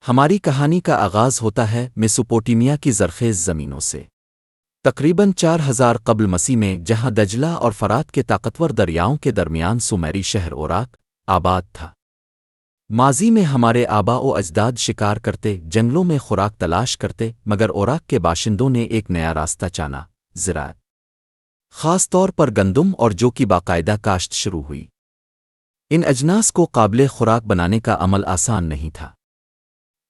ہماری کہانی کا آغاز ہوتا ہے میسوپوٹیمیا کی زرخیز زمینوں سے تقریباً 4000 قبل مسیح میں، جہاں دجلہ اور فرات کے طاقتور دریاؤں کے درمیان سومیری شہر اوراق آباد تھا۔ ماضی میں ہمارے آبا و اجداد شکار کرتے، جنگلوں میں خوراک تلاش کرتے، مگر اوراق کے باشندوں نے ایک نیا راستہ چانا: زراعت، خاص طور پر گندم اور جو کی باقاعدہ کاشت شروع ہوئی۔ ان اجناس کو قابل خوراک بنانے کا عمل آسان نہیں تھا۔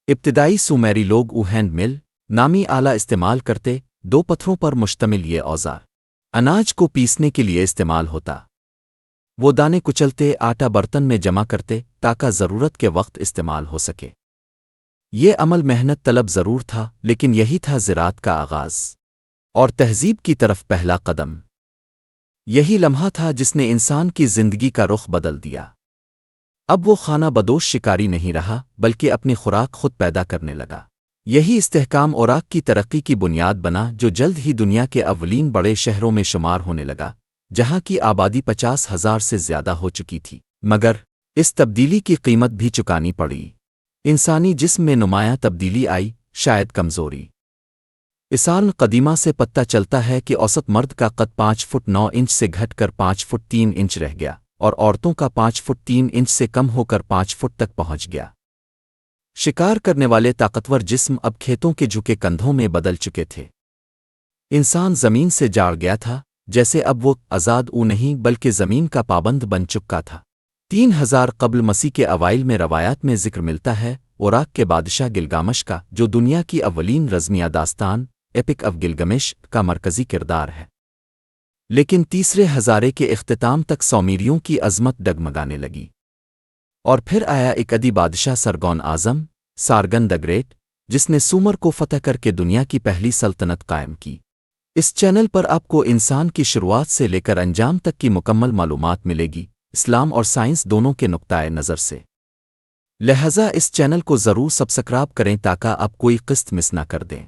ابتدائی سومیری لوگ ہینڈ مل نامی آلہ استعمال کرتے، 2 پتھروں پر مشتمل یہ اوزار اناج کو پیسنے کے لیے استعمال ہوتا۔ وہ دانے کچلتے، آٹا برتن میں جمع کرتے تاکہ ضرورت کے وقت استعمال ہو سکے۔ یہ عمل محنت طلب ضرور تھا، لیکن یہی تھا زراعت کا آغاز اور تہذیب کی طرف پہلا قدم۔ یہی لمحہ تھا جس نے انسان کی زندگی کا رخ بدل دیا۔ اب وہ خانہ بدوش شکاری نہیں رہا، بلکہ اپنی خوراک خود پیدا کرنے لگا۔ یہی استحکام اوراق کی ترقی کی بنیاد بنا، جو جلد ہی دنیا کے اولین بڑے شہروں میں شمار ہونے لگا، جہاں کی آبادی 50,000 سے زیادہ ہو چکی تھی۔ مگر اس تبدیلی کی قیمت بھی چکانی پڑی۔ انسانی جسم میں نمایاں تبدیلی آئی، شاید کمزوری۔ اسان قدیمہ سے پتہ چلتا ہے کہ اوسط مرد کا قد 5 فٹ 9 انچ سے گھٹ کر 5 فٹ 3 انچ رہ گیا، اور عورتوں کا 5 فٹ 3 انچ سے کم ہو کر 5 فٹ تک پہنچ گیا۔ شکار کرنے والے طاقتور جسم اب کھیتوں کے جھکے کندھوں میں بدل چکے تھے۔ انسان زمین سے جاڑ گیا تھا، جیسے اب وہ آزاد نہیں بلکہ زمین کا پابند بن چکا تھا۔ 3000 قبل مسیح کے اوائل میں روایات میں ذکر ملتا ہے اوراق کے بادشاہ گلگامش کا، جو دنیا کی اولین رزمیہ داستان ایپک آف گلگمش کا مرکزی کردار ہے۔ لیکن تیسرے ہزارے کے اختتام تک سومیریوں کی عظمت ڈگمگانے لگی، اور پھر آیا ایک ادی بادشاہ سرگون اعظم، سارگن دی گریٹ، جس نے سومر کو فتح کر کے دنیا کی پہلی سلطنت قائم کی۔ اس چینل پر آپ کو انسان کی شروعات سے لے کر انجام تک کی مکمل معلومات ملے گی، اسلام اور سائنس دونوں کے نقطۂ نظر سے۔ لہذا اس چینل کو ضرور سبسکرائب کریں تاکہ آپ کوئی قسط مس نہ کر دیں۔